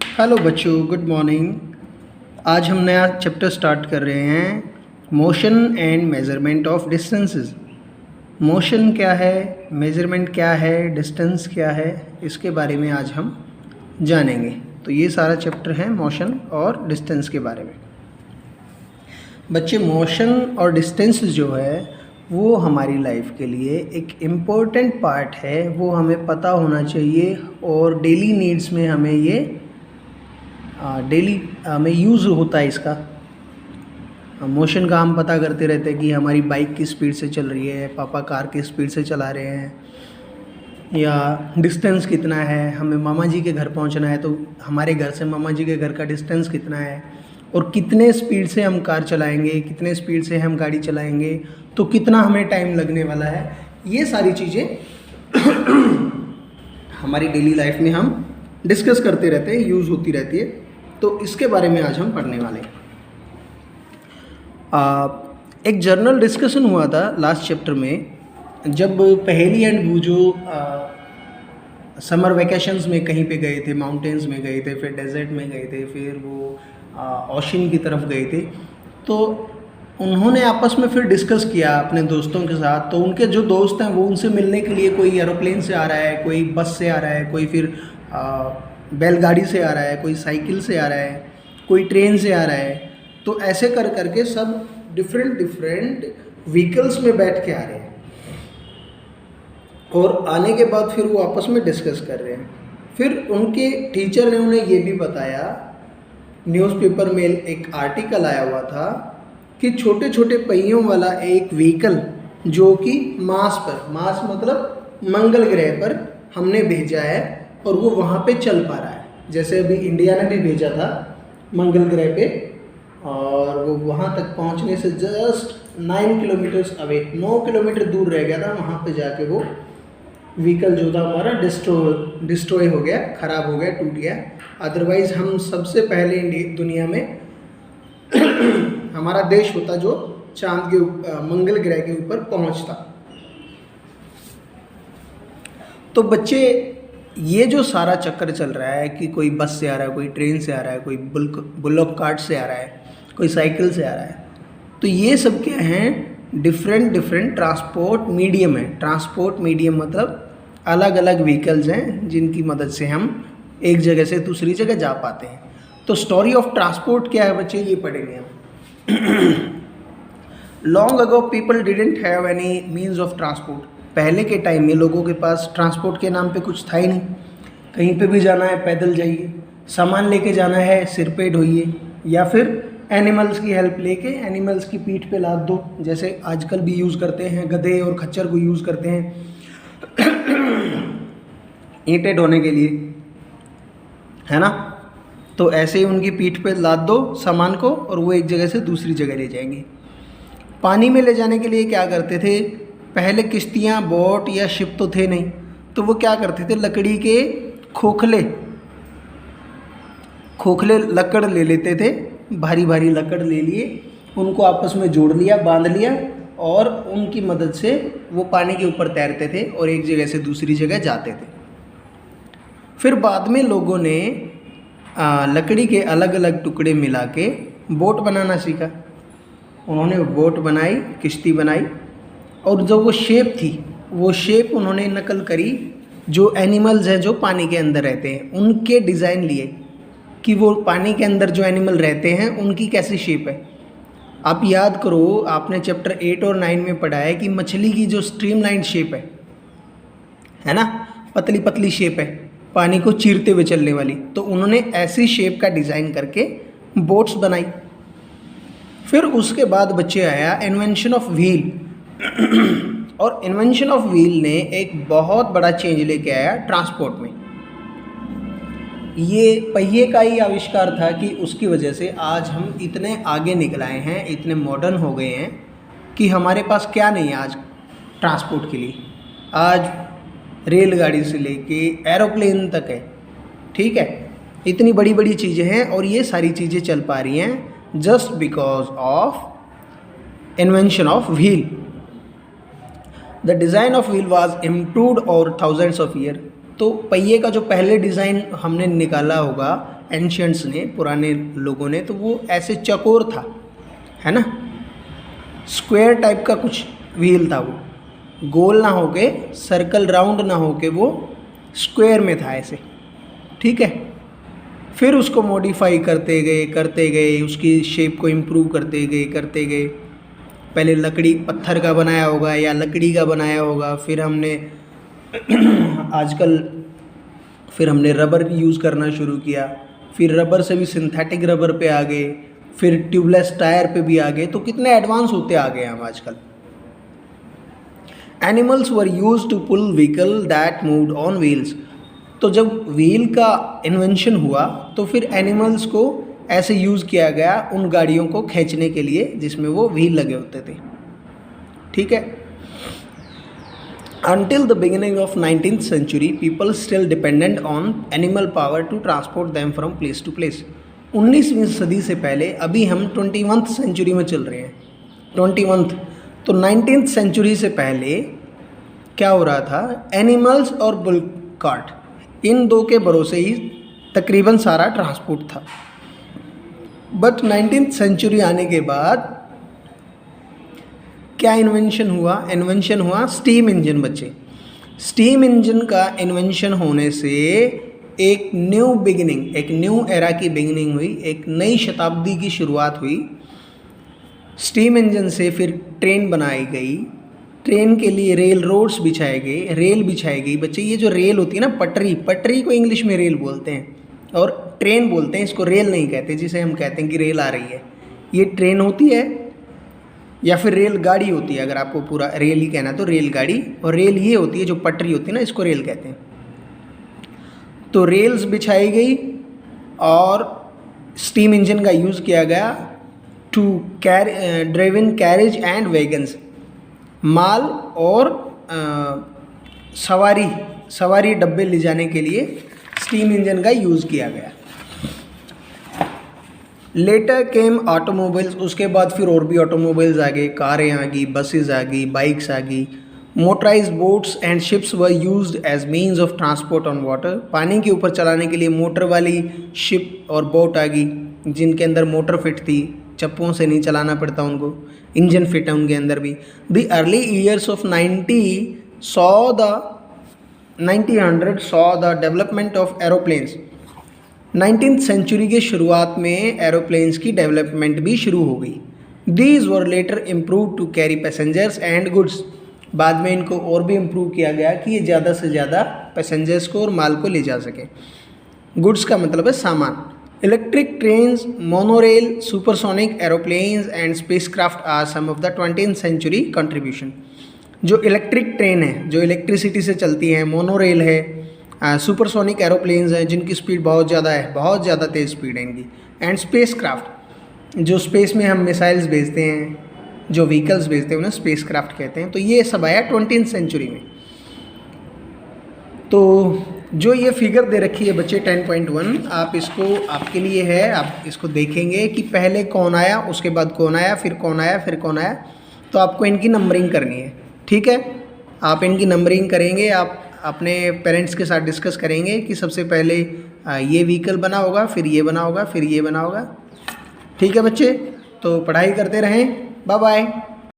Hello बच्चों, good morning. आज हम नया चैप्टर स्टार्ट कर रहे हैं, motion and measurement of distances. Motion क्या है, मेज़रमेंट क्या है, डिस्टेंस क्या है, इसके बारे में आज हम जानेंगे। तो ये सारा चैप्टर है मोशन और डिस्टेंस के बारे में। बच्चे, मोशन और डिस्टेंस जो है वो हमारी लाइफ के लिए एक इम्पोर्टेंट पार्ट है, वो हमें पता होना चाहिए और डेली नीड्स में हमें ये डेली में यूज़ होता है इसका। मोशन का हम पता करते रहते हैं कि हमारी बाइक किस स्पीड से चल रही है, पापा कार किस स्पीड से चला रहे हैं, या डिस्टेंस कितना है, हमें मामा जी के घर पहुंचना है तो हमारे घर से मामा जी के घर का डिस्टेंस कितना है, और कितने स्पीड से हम कार चलाएंगे, कितने स्पीड से हम गाड़ी चलाएंगे तो कितना हमें टाइम लगने वाला है। ये सारी चीज़ें हमारी डेली लाइफ में हम डिस्कस करते रहते हैं, यूज़ होती रहती है। तो इसके बारे में आज हम पढ़ने वाले हैं। एक जर्नल डिस्कशन हुआ था लास्ट चैप्टर में, जब पहेली एंड बूझो समर वैकेशंस में कहीं पे गए थे, माउंटेन्स में गए थे, फिर डेजर्ट में गए थे, फिर वो ओशन की तरफ गए थे। तो उन्होंने आपस में फिर डिस्कस किया अपने दोस्तों के साथ। तो उनके जो दोस्त हैं वो उनसे मिलने के लिए कोई एरोप्लेन से आ रहा है, कोई बस से आ रहा है, कोई फिर बैलगाड़ी से आ रहा है, कोई साइकिल से आ रहा है, कोई ट्रेन से आ रहा है। तो ऐसे कर करके सब डिफरेंट व्हीकल्स में बैठ के आ रहे हैं, और आने के बाद फिर वो आपस में डिस्कस कर रहे हैं। फिर उनके टीचर ने उन्हें ये भी बताया, न्यूज़पेपर में एक आर्टिकल आया हुआ था कि छोटे छोटे पहियों वाला एक व्हीकल जो कि मार्स मतलब मंगल ग्रह पर हमने भेजा है और वो वहाँ पे चल पा रहा है। जैसे अभी इंडिया ने भी भेजा था मंगल ग्रह पे, और वो वहाँ तक पहुँचने से जस्ट 9 किलोमीटर्स अवे, 9 किलोमीटर दूर रह गया था। वहाँ पे जाके वो व्हीकल जो था हमारा डिस्ट्रॉय हो गया, ख़राब हो गया, टूट गया। अदरवाइज़ हम सबसे पहले दुनिया में हमारा देश होता जो चांद के मंगल ग्रह के ऊपर पहुँचता। तो बच्चे, ये जो सारा चक्कर चल रहा है कि कोई बस से आ रहा है, कोई ट्रेन से आ रहा है, कोई बुलक कार्ट से आ रहा है, कोई साइकिल से आ रहा है, तो ये सब क्या हैं, डिफरेंट ट्रांसपोर्ट मीडियम है। ट्रांसपोर्ट मीडियम मतलब अलग अलग व्हीकल्स हैं जिनकी मदद से हम एक जगह से दूसरी जगह जा पाते हैं। तो स्टोरी ऑफ ट्रांसपोर्ट क्या है बच्चे, ये पढ़ेंगे हम। Long ago people didn't have any means of transport. पहले के टाइम में लोगों के पास ट्रांसपोर्ट के नाम पे कुछ था ही नहीं। कहीं पे भी जाना है पैदल जाइए, सामान लेके जाना है सिर पे ढोइए, या फिर एनिमल्स की हेल्प लेके एनिमल्स की पीठ पे लाद दो, जैसे आजकल भी यूज़ करते हैं, गधे और खच्चर को यूज़ करते हैं ईंटें ढोने के लिए, है ना। तो ऐसे ही उनकी पीठ पे लाद दो सामान को और वो एक जगह से दूसरी जगह ले जाएंगे। पानी में ले जाने के लिए क्या करते थे, पहले किश्तियाँ, बोट या शिप तो थे नहीं, तो वो क्या करते थे, लकड़ी के खोखले लकड़ ले लेते थे, भारी भारी लकड़ ले लिए, उनको आपस में जोड़ लिया, बांध लिया, और उनकी मदद से वो पानी के ऊपर तैरते थे और एक जगह से दूसरी जगह जाते थे। फिर बाद में लोगों ने लकड़ी के अलग अलग टुकड़े मिला के बोट बनाना सीखा। उन्होंने बोट बनाई, किश्ती बनाई, और जो वो शेप थी, वो शेप उन्होंने नकल करी जो एनिमल्स हैं जो पानी के अंदर रहते हैं, उनके डिज़ाइन लिए कि वो पानी के अंदर जो एनिमल रहते हैं उनकी कैसी शेप है। आप याद करो, आपने चैप्टर 8 और 9 में पढ़ा है कि मछली की जो स्ट्रीमलाइन शेप है ना, पतली पतली शेप है, पानी को चीरते हुए चलने वाली, तो उन्होंने ऐसी शेप का डिज़ाइन करके बोट्स बनाई। फिर उसके बाद बच्चे आया इन्वेंशन ऑफ व्हील और इन्वेंशन ऑफ व्हील ने एक बहुत बड़ा चेंज लेके आया ट्रांसपोर्ट में। ये पहिए का ही आविष्कार था कि उसकी वजह से आज हम इतने आगे निकल आए हैं, इतने मॉडर्न हो गए हैं कि हमारे पास क्या नहीं है आज ट्रांसपोर्ट के लिए। आज रेलगाड़ी से लेके एरोप्लेन तक है, ठीक है, इतनी बड़ी बड़ी चीज़ें हैं, और ये सारी चीज़ें चल पा रही हैं just because of invention of wheel. The design of wheel was improved over thousands of year. तो पहिए का जो पहले डिज़ाइन हमने निकाला होगा एंशियंट्स ने, पुराने लोगों ने, तो वो ऐसे चौकोर था, है ना, स्क्वायर टाइप का कुछ व्हील था, वो गोल ना होके, सर्कल राउंड ना होके, वो स्क्वायर में था ऐसे, ठीक है। फिर उसको मॉडिफाई करते गए, उसकी शेप को इम्प्रूव करते गए। पहले लकड़ी पत्थर का बनाया होगा या लकड़ी का बनाया होगा, फिर हमने आजकल फिर हमने रबर यूज़ करना शुरू किया, फिर रबर से भी सिंथेटिक रबर पे आ गए, फिर ट्यूबलेस टायर पे भी आ गए। तो कितने एडवांस होते आ गए हम आजकल। Animals were used to pull vehicle that moved on wheels. तो जब व्हील का इन्वेंशन हुआ तो फिर एनिमल्स को ऐसे यूज़ किया गया उन गाड़ियों को खींचने के लिए जिसमें वो व्हील लगे होते थे, ठीक है। Until the beginning of 19th century, people still dependent on animal power to transport them from place to place. 19वीं सदी से पहले, अभी हम 21th सेंचुरी में चल रहे हैं, 21th, तो 19th सेंचुरी से पहले क्या हो रहा था, एनिमल्स और बुल कार्ट, इन दो के भरोसे ही तकरीबन सारा ट्रांसपोर्ट था। बट 19th सेंचुरी आने के बाद क्या इन्वेंशन हुआ स्टीम इंजन बच्चे। स्टीम इंजन का इन्वेंशन होने से एक न्यू बिगिनिंग, एक न्यू एरा की बिगिनिंग हुई, एक नई शताब्दी की शुरुआत हुई। स्टीम इंजन से फिर ट्रेन बनाई गई, ट्रेन के लिए रेल रोड्स बिछाए गए, रेल बिछाई गई। बच्चे ये जो रेल होती है ना, पटरी को इंग्लिश में रेल बोलते हैं और ट्रेन बोलते हैं, इसको रेल नहीं कहते। जिसे हम कहते हैं कि रेल आ रही है, ये ट्रेन होती है या फिर रेल गाड़ी होती है। अगर आपको पूरा रेल ही कहना तो रेल गाड़ी, और रेल ये होती है जो पटरी होती है ना, इसको रेल कहते हैं। तो रेल्स बिछाई गई और स्टीम इंजन का यूज़ किया गया to driven carriage and wagons, माल और सवारी डब्बे ले जाने के लिए स्टीम इंजन का यूज़ किया गया। लेटर केम ऑटोमोबाइल्स, उसके बाद फिर और भी ऑटोमोबाइल्स आ गए, कारें आ गई, बसेस आ गई, बाइक्स आ गई। Motorised boats and ships were used as means of transport on water, पानी के ऊपर चलाने के लिए मोटर वाली शिप और बोट आ गई जिनके अंदर मोटर फिट थी, चप्पों से नहीं चलाना पड़ता उनको, इंजन फिट है उनके अंदर भी। The early years of 1900 saw the development of aeroplanes. 19th century के शुरुआत में एरोप्लेन्स की डेवलपमेंट भी शुरू हो गई। These were later improve to carry passengers and goods, बाद में इनको और भी इम्प्रूव किया गया कि ये ज़्यादा से ज़्यादा पैसेंजर्स को और माल को ले जा सके। गुड्स का मतलब है सामान। Electric trains, monorail, supersonic aeroplanes and spacecraft are some of the 20th century contribution. जो इलेक्ट्रिक ट्रेन है, जो इलेक्ट्रिसिटी से चलती हैं, मोनोरेल है, सुपरसोनिक एरोप्लेन्स हैं जिनकी स्पीड बहुत ज़्यादा है, बहुत ज़्यादा तेज़ स्पीड है इनकी, एंड स्पेसक्राफ्ट, जो स्पेस में हम मिसाइल्स भेजते हैं, जो व्हीकल्स भेजते हैं उन्हें स्पेसक्राफ्ट कहते हैं। तो ये सब आया 20th सेंचुरी में। तो जो ये फिगर दे रखी है बच्चे 10.1, आप इसको, आपके लिए है, आप इसको देखेंगे कि पहले कौन आया, उसके बाद कौन आया, फिर कौन आया, फिर कौन आया। तो आपको इनकी नंबरिंग करनी है, ठीक है। आप इनकी नंबरिंग करेंगे, आप अपने पेरेंट्स के साथ डिस्कस करेंगे कि सबसे पहले ये व्हीकल बना होगा, फिर ये बना होगा, फिर ये बना होगा, ठीक है बच्चे। तो पढ़ाई करते रहें, बाय बाय।